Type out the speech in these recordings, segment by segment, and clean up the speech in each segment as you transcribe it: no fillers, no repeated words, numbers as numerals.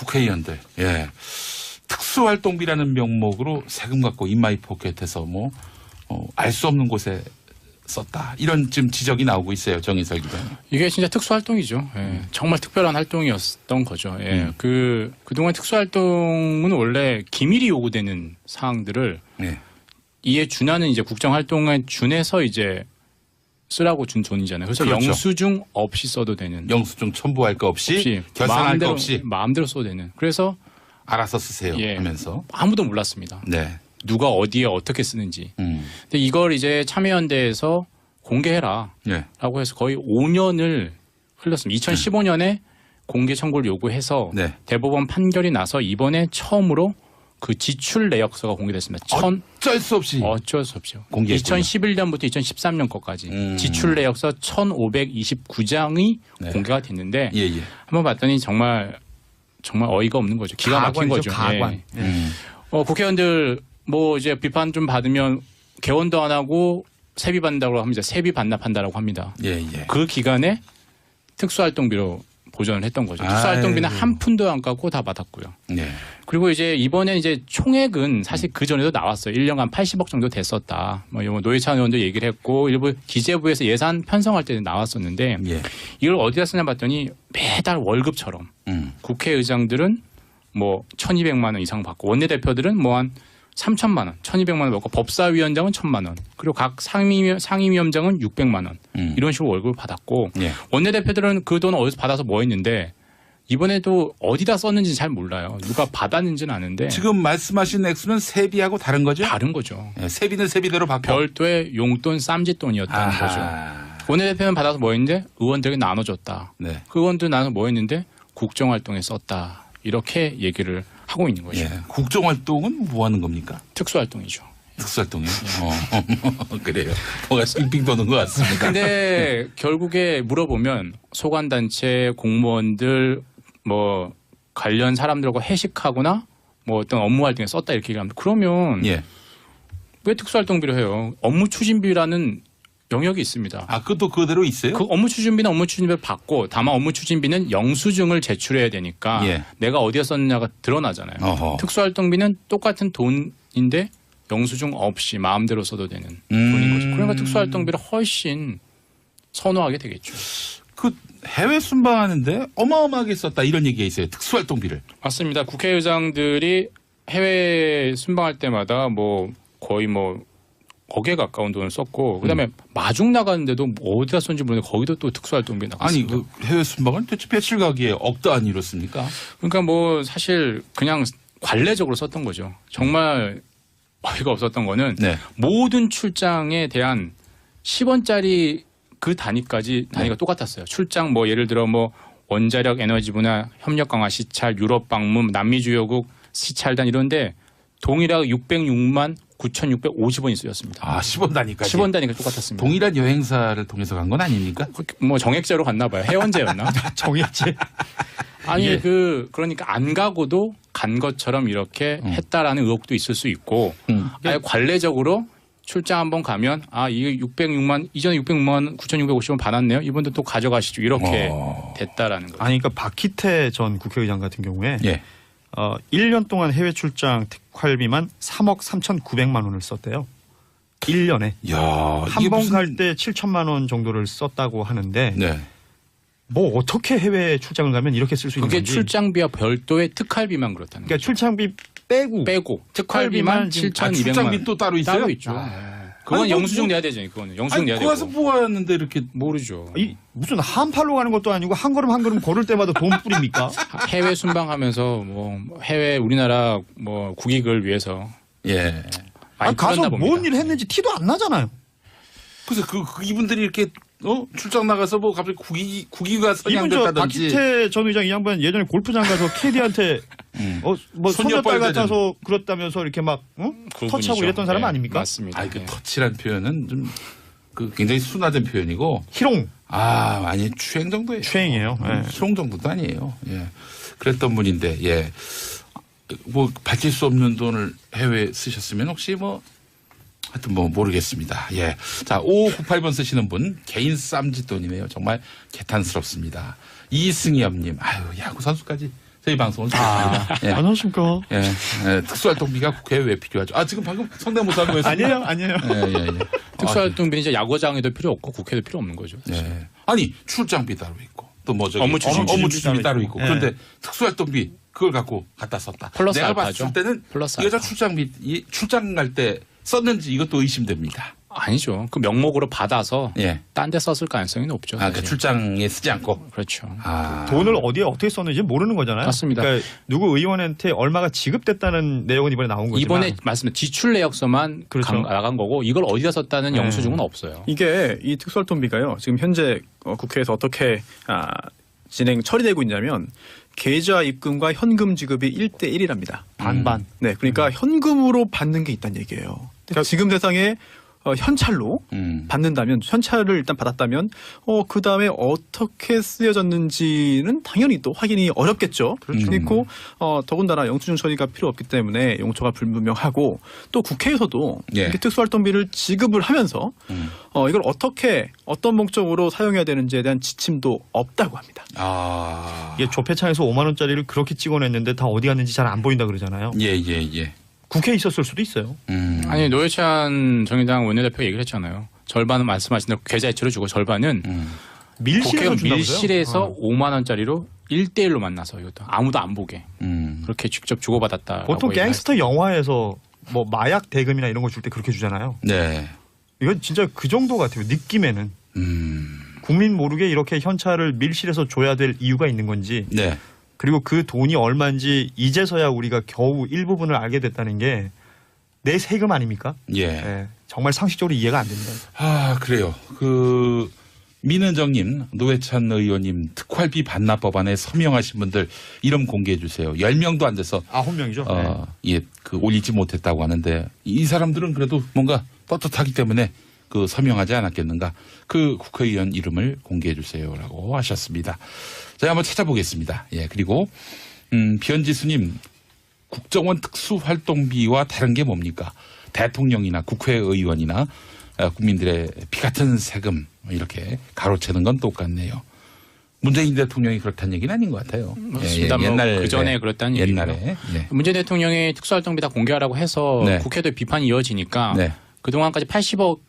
국회의원들, 예. 특수활동비라는 명목으로 세금 갖고 인마이 포켓해서 뭐, 알 수 없는 곳에 썼다. 이런 지금 지적이 나오고 있어요. 정인설 기자님. 이게 진짜 특수활동이죠. 예. 정말 특별한 활동이었던 거죠. 예. 그동안 특수활동은 원래 기밀이 요구되는 사항들을 네. 이에 준하는 이제 국정활동에 준해서 이제 쓰라고 준 돈이잖아요. 그래서 그렇죠. 영수증 없이 써도 되는. 영수증 첨부할 거 없이 결산할 거 없이 마음대로 써도 되는. 그래서 알아서 쓰세요 예, 하면서. 아무도 몰랐습니다. 네. 누가 어디에 어떻게 쓰는지. 근데 이걸 이제 참여연대에서 공개해라. 네. 라고 해서 거의 5년을 흘렸습니다. 2015년에 공개 청구를 요구해서 네. 대법원 판결이 나서 이번에 처음으로 그 지출 내역서가 공개됐습니다. 어쩔 수 없이. 어쩔 수 없죠. 공개했군요. 2011년부터 2013년 것까지 지출 내역서 1529장이 네. 공개가 됐는데 예, 예. 한번 봤더니 정말 어이가 없는 거죠. 기가 막힌 거죠. 가관. 예. 국회의원들 뭐 이제 비판 좀 받으면 개원도 안 하고 세비 받는다고 합니다. 세비 반납한다라고 합니다. 예, 예. 그 기간에 특수활동비로 보전을 했던 거죠. 특수활동비는 한 푼도 안 깎고 다 받았고요. 네. 그리고 이제 이번에 이제 총액은 사실 그 전에도 나왔어요. 1년간 80억 정도 됐었다. 뭐 노회찬 의원도 얘기를 했고 일부 기재부에서 예산 편성할 때 나왔었는데 예. 이걸 어디다 쓰냐 봤더니 매달 월급처럼 국회의장들은 뭐 1,200만 원 이상 받고 원내대표들은 뭐 한 3천만 원, 1,200만 원 받고 법사위원장은 1,000만 원, 그리고 각 상임위원장은 600만 원 이런 식으로 월급을 받았고 예. 원내대표들은 그 돈 어디서 받아서 뭐 했는데 이번에도 어디다 썼는지 잘 몰라요. 누가 받았는지는 아는데 지금 말씀하신 액수는 세비하고 다른 거죠? 다른 거죠. 예, 세비는 세비대로 받고. 별도의 용돈 쌈짓돈이었다는 거죠. 원내대표는 받아서 뭐 했는데 의원들에게 나눠줬다. 네. 그 의원들 나눠 뭐 했는데 국정활동에 썼다. 이렇게 얘기를 하고 있는 거죠. 예. 국정활동은 뭐 하는 겁니까? 특수활동이죠. 특수활동이요? 그래요. 뭐가 빙빙 도는 것 같습니다. 근데 결국에 물어보면 소관단체 공무원들 뭐 관련 사람들과 회식하거나 뭐 어떤 업무 활동에 썼다 이렇게 얘기합니다. 그러면 예. 왜 특수활동비로 해요? 업무 추진비라는 영역이 있습니다. 아, 그것도 그대로 있어요? 그 업무 추진비는 업무 추진비를 받고 다만 업무 추진비는 영수증을 제출해야 되니까 예. 내가 어디에 썼느냐가 드러나잖아요. 어허. 특수활동비는 똑같은 돈인데 영수증 없이 마음대로 써도 되는 돈인 거죠. 그러니까 특수활동비를 훨씬 선호하게 되겠죠. 그 해외 순방하는데 어마어마하게 썼다 이런 얘기가 있어요. 특수활동비를. 맞습니다. 국회의장들이 해외 순방할 때마다 뭐 거의 뭐 억에 가까운 돈을 썼고 그다음에 마중 나가는데도 뭐 어디다 썼는지 모르는데 거기도 또 특수활동비 나갔습니다. 아니 그 해외 순방을 대체 며칠 가기에 억도 안 이뤘습니까? 그러니까 뭐 사실 그냥 관례적으로 썼던 거죠. 정말 어이가 없었던 거는 네. 모든 출장에 대한 10원짜리 그 단위가 똑같았어요. 출장 뭐 예를 들어 뭐 원자력 에너지 분야 협력 강화 시찰, 유럽 방문, 남미 주요국 시찰단 이런데 동일하게 606만 9,650원이 쓰였습니다. 아, 10원 단위까지. 10원 단위가 똑같았습니다. 동일한 여행사를 통해서 간 건 아닙니까? 뭐 정액제로 갔나 봐요. 해원제였나? 정액제. 아니 예. 그러니까 안 가고도 간 것처럼 이렇게 했다라는 의혹도 있을 수 있고 아예 관례적으로 출장 한번 가면 아 이게 606만 이전에 606만 9,650원 받았네요. 이번도 또 가져가시죠. 이렇게 됐다라는 거죠. 아니 그러니까 박희태 전 국회의장 같은 경우에 예. 1년 동안 해외 출장 특활비만 3억 3,900만 원을 썼대요. 1년에. 야, 한 번 갈 때 7천만 원 정도를 썼다고 하는데 네. 뭐 어떻게 해외 출장을 가면 이렇게 쓸 수 있는 그게 건지. 출장비와 별도의 특활비만 그렇다는 그러니까 출장비 빼고 특활비만 지금 7,200만 출장비 또 따로 있어요? 따로 있죠. 그건 아니, 영수증 뭐, 내야 되죠. 그거는 영수증 아니, 내야 그 되고. 가서 뭐 하는데 이렇게 모르죠. 무슨 한팔로 가는 것도 아니고 한 걸음 한 걸음 걸을 때마다 돈 뿌립니까? 해외 순방하면서 뭐 해외 우리나라 뭐 국익을 위해서 예. 많이 가서 풀었나 봅니다. 뭔 일을 했는지 티도 안 나잖아요. 그래서 그 이분들이 이렇게 출장 나가서 뭐 갑자기 국위가 이분 저 선양됐다든지. 박희태 전 의장 이 양반 예전에 골프장 가서 캐디한테 뭐 손녀딸 같아서 그렇다면서 이렇게 막 터치하고 이랬던 사람 아닙니까? 맞습니다. 그 터치란 표현은 좀 굉장히 순화된 표현이고. 희롱. 아니 추행 정도예요. 추행이에요. 예. 추행 정도도 아니에요. 예. 그랬던 분인데 예. 뭐 밝힐 수 없는 돈을 해외에 쓰셨으면 혹시 뭐 하여튼 뭐 모르겠습니다. 예. 자, 5598번 쓰시는 분 개인 쌈짓돈이네요. 정말 개탄스럽습니다. 이승엽님, 아유 야구 선수까지 저희 방송을 들었습니다. 예. 안녕하십니까? 예. 예. 특수활동비가 국회에 왜 필요하죠? 지금 방금 성대모사 했습니다. 아니에요. 예. 특수활동비는 이제 야구장에도 필요 없고 국회도 필요 없는 거죠. 예. 아니 출장비 따로 있고 또 뭐 저기 업무 추진비 따로 있고 예. 그런데 특수활동비 그걸 갖고 갖다 썼다. 플러스 내가 알파죠. 봤을 때는 플러스 여자 알파. 출장비 출장 갈 때 썼는지 이것도 의심됩니다. 아니죠. 그 명목으로 받아서 예. 딴 데 썼을 가능성이 높죠. 그 사실. 출장에 쓰지 않고. 그렇죠. 돈을 어디에 어떻게 썼는지 모르는 거잖아요. 맞습니다. 그러니까 누구 의원한테 얼마가 지급됐다는 내용은 이번에 나온 거지만 이번에 말씀드린 지출 내역서만 그렇죠. 나간 거고 이걸 어디다 썼다는 영수증은 없어요. 이게 이 특수활동비가요. 지금 현재 국회에서 어떻게 처리되고 있냐면 계좌 입금과 현금 지급이 1대1이랍니다. 반반. 네, 그러니까 현금으로 받는 게 있다는 얘기예요. 그러니까 지금 세상에 현찰로 받는다면 현찰을 일단 받았다면 그 다음에 어떻게 쓰여졌는지는 당연히 또 확인이 어렵겠죠. 그리고 더군다나 영수증 처리가 필요 없기 때문에 용처가 불분명하고 또 국회에서도 예. 이렇게 특수활동비를 지급을 하면서 이걸 어떻게 어떤 목적으로 사용해야 되는지에 대한 지침도 없다고 합니다. 이게 조폐창에서 5만 원짜리를 그렇게 찍어냈는데 다 어디 갔는지 잘 안 보인다 그러잖아요. 예. 국회에 있었을 수도 있어요. 아니 노회찬 정의당 원내대표가 얘기를 했잖아요. 절반은 말씀하신 대로 계좌이체로 주고 절반은 밀실에서 국회의원 준다고요? 밀실에서 5만 원짜리로 1대1로 만나서 이것도 아무도 안 보게 그렇게 직접 주고받았다. 보통 갱스터 영화에서 뭐 마약 대금이나 이런 거 줄 때 그렇게 주잖아요. 네. 이건 진짜 그 정도 같아요. 느낌에는. 국민 모르게 이렇게 현찰을 밀실에서 줘야 될 이유가 있는 건지 네. 그리고 그 돈이 얼마인지 이제서야 우리가 겨우 일부분을 알게 됐다는 게 내 세금 아닙니까? 예. 네, 정말 상식적으로 이해가 안 됩니다. 그래요. 민은정님, 노회찬 의원님 특활비 반납 법안에 서명하신 분들 이름 공개해 주세요. 10명도 안 돼서 9명이죠. 올리지 못했다고 하는데 이 사람들은 그래도 뭔가 떳떳하기 때문에 서명하지 않았겠는가. 그 국회의원 이름을 공개해 주세요라고 하셨습니다. 제가 한번 찾아보겠습니다. 예, 그리고 비현지수님 국정원 특수활동비와 다른 게 뭡니까? 대통령이나 국회의원이나 국민들의 피 같은 세금 이렇게 가로채는 건 똑같네요. 문재인 대통령이 그렇다는 얘기는 아닌 것 같아요. 맞습니다. 그 전에 그랬다는 얘기죠. 옛날에. 네. 문재인 대통령이 특수활동비 다 공개하라고 해서 네. 국회도 비판이 이어지니까 네. 그동안까지 80억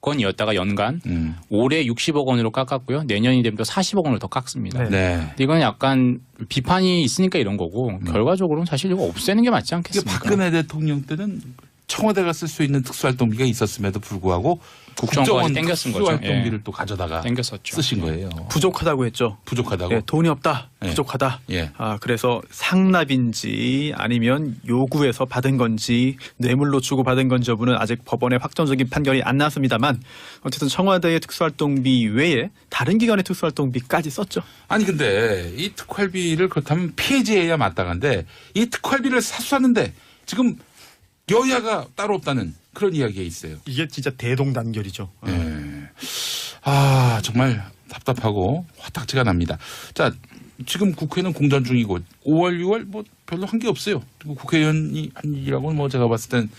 원이었다가 연간 올해 60억 원으로 깎았고요. 내년이 되면 또 40억 원을 더 깎습니다. 네. 근데 이건 약간 비판이 있으니까 이런 거고 결과적으로는 사실 이거 없애는 게 맞지 않겠습니까? 박근혜 대통령 때는 청와대가 쓸 수 있는 특수활동비가 있었음에도 불구하고 국정원까지 땡겼은 거죠. 특수활동비를 예. 또 가져다가 땡겼었죠. 쓰신 거예요. 부족하다고 했죠. 부족하다고. 네, 돈이 없다. 네. 부족하다. 예. 그래서 상납인지 아니면 요구해서 받은 건지 뇌물로 주고 받은 건지 여부는 아직 법원의 확정적인 판결이 안 나왔습니다만 어쨌든 청와대의 특수활동비 외에 다른 기관의 특수활동비까지 썼죠. 아니 근데 이 특활비를 그렇다면 폐지해야 마땅한데 이 특활비를 사수하는데 지금 여야가 따로 없다는 그런 이야기가 있어요. 이게 진짜 대동단결이죠. 예. 정말 답답하고 화딱지가 납니다. 자, 지금 국회는 공전 중이고 5월, 6월 뭐 별로 한 게 없어요. 그리고 국회의원이 한 일이라고는 뭐 제가 봤을 땐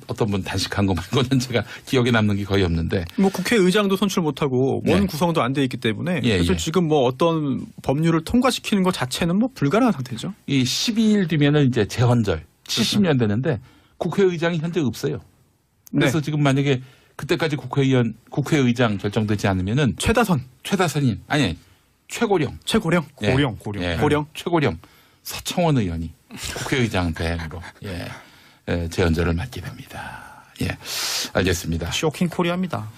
어떤 분 단식한 거 말고는 제가 기억에 남는 게 거의 없는데. 뭐 국회의장도 선출 못하고 원 네. 구성도 안 돼 있기 때문에 예, 사실 예. 지금 뭐 어떤 법률을 통과시키는 것 자체는 뭐 불가능한 상태죠. 이 12일 뒤면은 이제 재헌절 70년 되는데 국회의장이 현재 없어요. 그래서 네. 지금 만약에 그때까지 국회의장 결정되지 않으면은 최다선인 아니 최고령 최고령 예. 고령. 예. 고령. 최고령 서청원 의원이 국회의장 대행으로 재헌절을 맡게 됩니다. 예, 알겠습니다. 쇼킹 코리아입니다.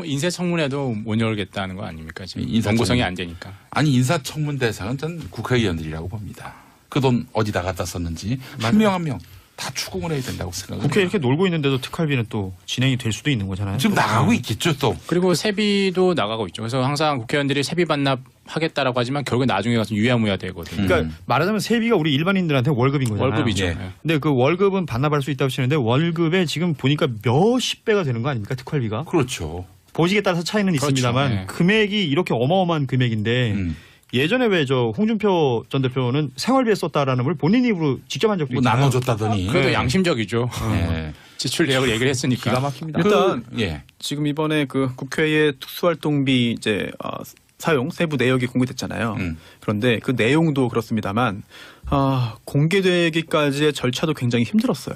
인사청문회도 못 열겠다는 거 아닙니까? 지금 인사청문. 정보성이 안 되니까. 아니 인사청문 대상은 전 국회의원들이라고 봅니다. 그 돈 어디다 갖다 썼는지 한 명 한 명 다 추궁을 해야 된다고 생각합니다. 국회 이렇게 놀고 있는데도 특활비는 또 진행이 될 수도 있는 거잖아요. 지금 나가고 있겠죠 또. 그리고 세비도 나가고 있죠. 그래서 항상 국회의원들이 세비 반납하겠다라고 하지만 결국에 나중에 가서 유야무야 되거든요. 그러니까 말하자면 세비가 우리 일반인들한테 월급인 거잖아요. 월급이죠. 예. 예. 근데 그 월급은 반납할 수 있다고 치는데 월급에 지금 보니까 몇십 배가 되는 거 아닙니까 특활비가? 그렇죠. 보직에 따라서 차이는 그렇죠. 있습니다만 예. 금액이 이렇게 어마어마한 금액인데 예전에 왜 저 홍준표 전 대표는 생활비에 썼다라는 걸 본인 입으로 직접 한 적도 뭐 있잖아요. 나눠줬다더니. 그래도 네. 양심적이죠. 예. 지출 내역을 얘기를 했으니까. 기가 막힙니다. 일단 예. 지금 이번에 그 국회의 특수활동비 이제 사용 세부 내역이 공개됐잖아요. 그런데 그 내용도 그렇습니다만 공개되기까지의 절차도 굉장히 힘들었어요.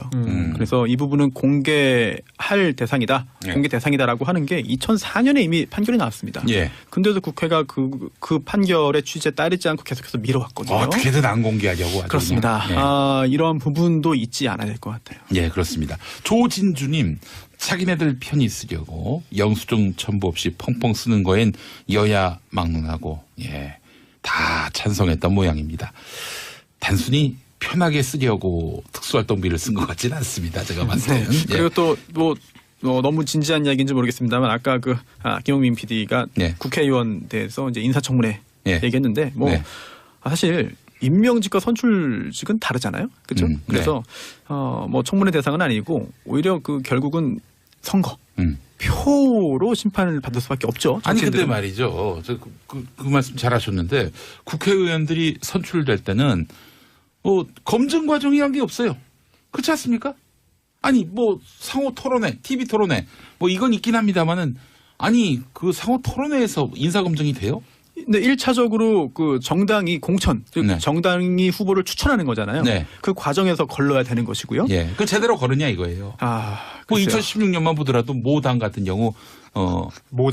그래서 이 부분은 공개할 대상이다, 공개 대상이다라고 하는 게 2004년에 이미 판결이 나왔습니다. 예. 근데도 국회가 그 판결의 취지에 따르지 않고 계속해서 미뤄왔거든요. 어떻게든 안 공개하려고 아주 그렇습니다. 그냥. 이런 부분도 잊지 않아야 될 것 같아요. 예, 그렇습니다. 조진주님, 자기네들 편히 쓰려고 영수증 첨부 없이 펑펑 쓰는 거엔 여야 막론하고 다 찬성했던 모양입니다. 단순히 편하게 쓰려고 특수활동비를 쓴 것 같지는 않습니다. 제가 봤을 때는. 그리고 또 너무 진지한 이야기인지 모르겠습니다만 아까 김용민 PD가 국회의원 대해서 이제 인사청문회 얘기했는데 사실 임명직과 선출직은 다르잖아요. 그렇죠? 그래서 청문회 대상은 아니고 오히려 결국은 선거. 표로 심판을 받을 수밖에 없죠. 아니 근데 말이죠. 그 말씀 잘하셨는데 국회의원들이 선출될 때는 검증 과정이란 게 없어요. 그렇지 않습니까? 아니 상호 토론회, TV 토론회 이건 있긴 합니다만은 아니 그 상호 토론회에서 인사 검증이 돼요? 근데 1차적으로 정당이 공천, 즉 정당이 후보를 추천하는 거잖아요. 그 과정에서 걸러야 되는 것이고요. 그 제대로 걸으냐 이거예요. 2016년만 보더라도 모 당 같은 경우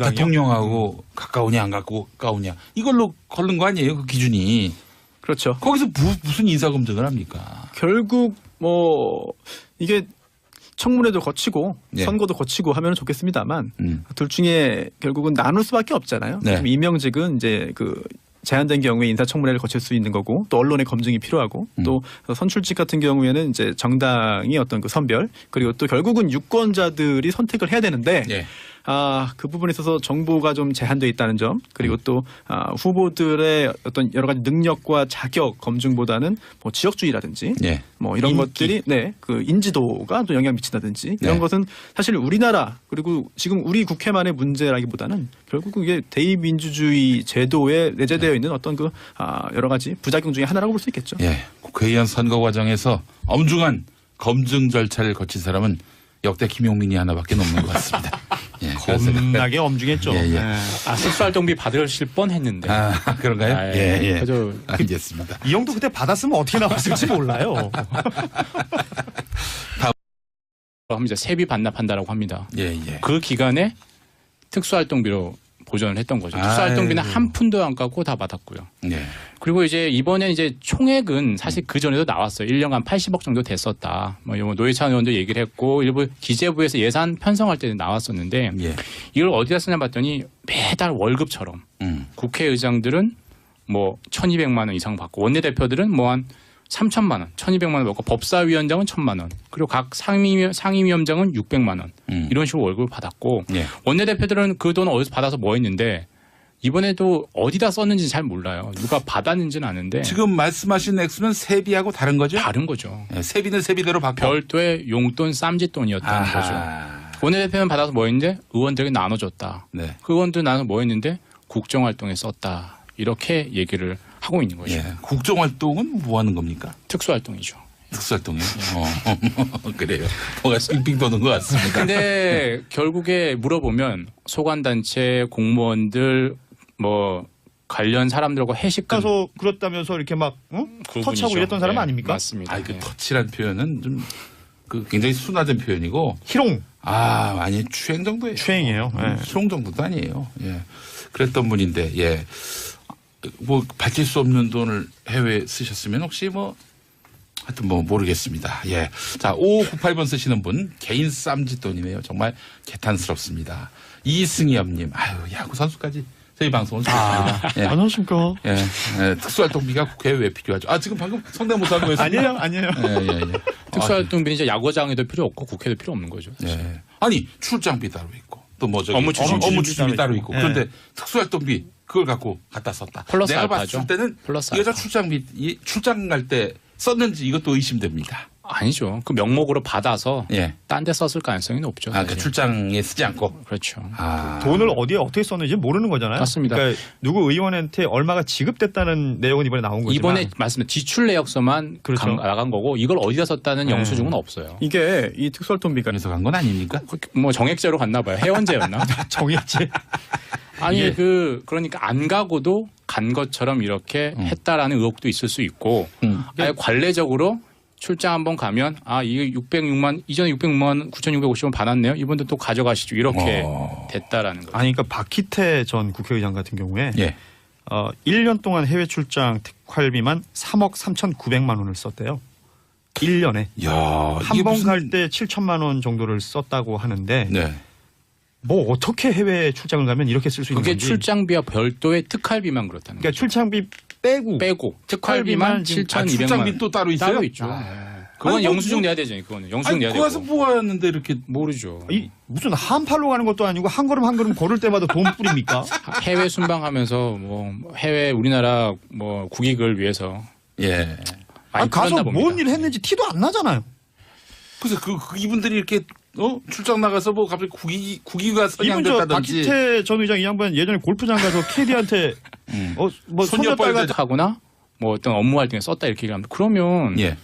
대통령하고 가까우냐 안 가까우냐 이걸로 걸른 거 아니에요? 그 기준이. 그렇죠. 거기서 무슨 인사 검증을 합니까? 결국 이게 청문회도 거치고 선거도 거치고 하면 좋겠습니다만 둘 중에 결국은 나눌 수밖에 없잖아요. 임명직은 이제 제한된 경우에 인사청문회를 거칠 수 있는 거고 또 언론의 검증이 필요하고 또 선출직 같은 경우에는 이제 정당이 어떤 선별 그리고 또 결국은 유권자들이 선택을 해야 되는데 그 부분에 있어서 정보가 좀 제한되어 있다는 점 그리고 또 후보들의 어떤 여러 가지 능력과 자격 검증보다는 지역주의라든지 이런 것들이 그 인지도가 또 영향 미친다든지 이런 것은 사실 우리나라 그리고 지금 우리 국회만의 문제라기보다는 결국 이게 대의민주주의 제도에 내재되어 있는 어떤 여러 가지 부작용 중에 하나라고 볼 수 있겠죠. 국회의원 선거 과정에서 엄중한 검증 절차를 거친 사람은 역대 김용민이 하나밖에 없는 것 같습니다. 겁나게 엄중했죠. 특수활동비 받으실 뻔했는데. 그런가요? 알겠습니다. 이 형도 그때 받았으면 어떻게 나왔을지 몰라요. 이제 세비 반납한다라고 합니다. 그 기간에 특수활동비로 보전을 했던 거죠. 특수활동비는 한 푼도 안 깎고 다 받았고요. 그리고 이제 이번에 이제 총액은 사실 그 전에도 나왔어요. 1년간 80억 정도 됐었다. 노회찬 의원도 얘기를 했고 일부 기재부에서 예산 편성할 때도 나왔었는데 이걸 어디다 쓰냐 봤더니 매달 월급처럼 국회의장들은 1,200만 원 이상 받고 원내대표들은 한 3천만 원, 1,200만 원 받고 법사위원장은 1,000만 원, 그리고 각 상임위원장은 600만 원 이런 식으로 월급을 받았고 원내대표들은 그 돈을 어디서 받아서 뭐 했는데 이번에도 어디다 썼는지 잘 몰라요. 누가 받았는지는 아는데 지금 말씀하신 액수는 세비하고 다른 거죠? 다른 거죠. 세비는 세비대로 받고 별도의 용돈 쌈짓돈이었다는 거죠. 원내대표는 받아서 뭐 했는데 의원들에게 나눠줬다. 그 의원들 나눠서 뭐 했는데 국정활동에 썼다. 이렇게 얘기를 하고 있는 거죠. 국정활동은 뭐 하는 겁니까? 특수활동이죠. 특수활동이요? 그래요. 뭐가 빙빙 도는 것 같습니다. 근데 결국에 물어보면 소관단체 공무원들 관련 사람들과 회식까지 가서 그렇다면서 이렇게 터치하고 이랬던 사람 아닙니까? 맞습니다. 그 터치란 표현은 좀 굉장히 순화된 표현이고 희롱. 아니 추행 정도예요. 추행이에요. 희롱 정도도 아니에요. 그랬던 분인데 밝힐 수 없는 돈을 해외에 쓰셨으면 혹시 하여튼 모르겠습니다. 자, 5598번 쓰시는 분 개인 쌈짓돈이네요. 정말 개탄스럽습니다. 이승엽님, 야구 선수까지 저희 방송을 듣습니다. 안녕하십니까? 특수활동비가 국회에 왜 필요하죠? 지금 방금 성대모사 하고 했습니다. 아니에요. 특수활동비는 이제 야구장에도 필요 없고 국회도 필요 없는 거죠. 아니 출장비 따로 있고 또 업무 추진비 따로 있고 그런데 특수활동비 그걸 갖고 갖다 썼다. 플러스 내가 알파죠. 봤을 때는 플러스 여자 알파. 출장 갈 때 썼는지 이것도 의심됩니다. 아니죠. 그 명목으로 받아서 딴 데 썼을 가능성이 높죠. 그러니까 출장에 쓰지 않고. 그렇죠. 돈을 어디에 어떻게 썼는지 모르는 거잖아요. 맞습니다. 그러니까 누구 의원한테 얼마가 지급됐다는 내용은 이번에 나온 거지만 이번에 말씀드린 지출 내역서만 나간 거고 이걸 어디다 썼다는 영수증은 없어요. 이게 이 특수활동비가 그래서 간 건 아닙니까? 정액제로 갔나 봐요. 회원제였나? 정액제. 아니 그러니까 안 가고도 간 것처럼 이렇게 했다라는 의혹도 있을 수 있고 아예 관례적으로 출장 한번 가면 이게 606만 이전에 606만 9,650원 받았네요. 이번도 또 가져가시죠. 이렇게 됐다라는 거죠. 아니 그러니까 박희태 전 국회의장 같은 경우에 예. 1년 동안 해외 출장 특활비만 3억 3,900만 원을 썼대요. 1년에. 한 번 갈 때 7천만 원 정도를 썼다고 하는데 네. 뭐 어떻게 해외 출장을 가면 이렇게 쓸 수 있는 그게 건지. 출장비와 별도의 특활비만 그렇다는 그러니까 거죠. 출장비 빼고 특활비만 7,200만 출장비 또 따로 있어요? 따로 있죠. 그건 아니, 영수증 내야 되죠. 그거는 영수증 내야 거기 가서 되고. 모았는데 이렇게 모르죠. 무슨 한팔로 가는 것도 아니고 한 걸음 한 걸음 걸을 때마다 돈 뿌립니까? 해외 순방하면서 뭐 해외 우리나라 뭐 국익을 위해서 예. 많이 가서 풀었나 봅니다. 뭔 일을 했는지 티도 안 나잖아요. 그래서 그 이분들이 이렇게 출장 나가서 뭐 갑자기 국위가 이분 저 선양됐다든지 박희태 전 의장 이 양반 예전에 골프장 가서 캐디한테 뭐 손녀딸 같은 하거나 뭐 어떤 업무 활동에 썼다 이렇게 얘기합니다. 그러면 예.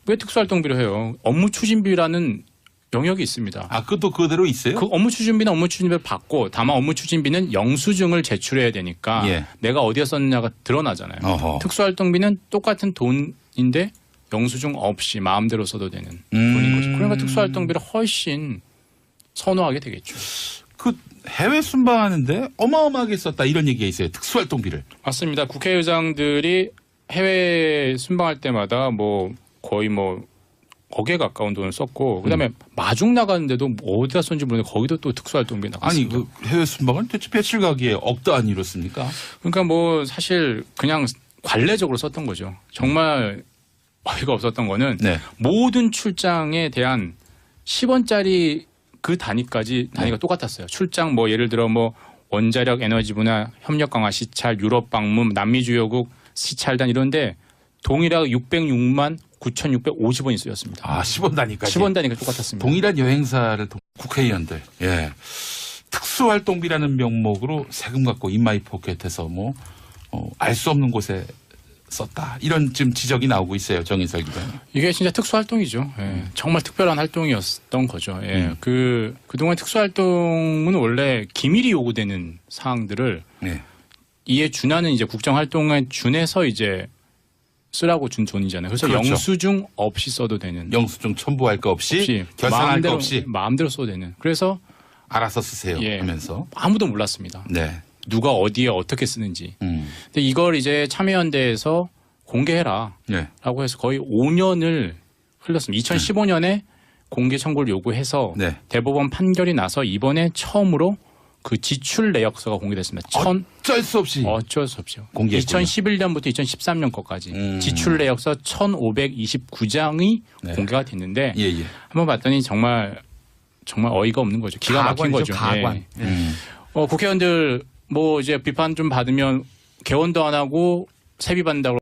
왜 특수활동비를 해요? 업무 추진비라는 영역이 있습니다. 그것도 그대로 있어요? 그 업무 추진비는 업무 추진비를 받고 다만 업무 추진비는 영수증을 제출해야 되니까 예. 내가 어디에 썼느냐가 드러나잖아요. 어허. 특수활동비는 똑같은 돈인데 영수증 없이 마음대로 써도 되는 돈인 거죠. 그러니까 특수활동비를 훨씬 선호하게 되겠죠. 그 해외 순방하는데 어마어마하게 썼다 이런 얘기가 있어요. 특수활동비를. 맞습니다. 국회의장들이 해외 순방할 때마다 뭐 거의 뭐 억에 가까운 돈을 썼고 그다음에 마중 나가는데도 어디다 썼는지 모르는데 거기도 또 특수활동비 나갔습니다. 아니 그 해외 순방은 대체 며칠 가기에 억 단위로 씁니까? 그러니까 뭐 사실 그냥 관례적으로 썼던 거죠. 정말 어이가 없었던 거는 네. 모든 출장에 대한 10원짜리 그 단위가 똑같았어요. 출장 뭐 예를 들어 뭐 원자력 에너지 분야 협력 강화 시찰, 유럽 방문, 남미 주요국 시찰단 이런데 동일하게 606만 9,650원이 쓰였습니다. 10원 단위까지. 10원 단위가 똑같았습니다. 동일한 여행사를 국회의원들. 예. 특수활동비라는 명목으로 세금 갖고 인마이 포켓해서 뭐 알 수 없는 곳에 썼다. 이런 지금 지적이 나오고 있어요. 정인설 기자님. 이게 진짜 특수활동이죠. 예. 정말 특별한 활동이었던 거죠. 예. 그동안 특수활동은 원래 기밀이 요구되는 사항들을 네. 이에 준하는 이제 국정활동에 준해서 이제 쓰라고 준 돈이잖아요. 그래서 그렇죠. 영수증 없이 써도 되는. 영수증 첨부할 거 없이 결산할 거 없이 마음대로 써도 되는. 그래서 알아서 쓰세요 예. 하면서. 아무도 몰랐습니다. 네. 누가 어디에 어떻게 쓰는지. 근데 이걸 이제 참여연대에서 공개해라. 네. 라고 해서 거의 5년을 흘렸습니다. 2015년에 공개 청구를 요구해서 네. 대법원 판결이 나서 이번에 처음으로 그 지출 내역서가 공개됐습니다. 어쩔 수 없이. 어쩔 수 없죠. 공개했군요. 2011년부터 2013년 것까지 지출 내역서 1,529장이 네. 공개가 됐는데 예. 한번 봤더니 정말 어이가 없는 거죠. 기가 막힌 거죠. 가관. 예. 국회의원들 뭐 이제 비판 좀 받으면 개원도 안 하고 세비 받는다고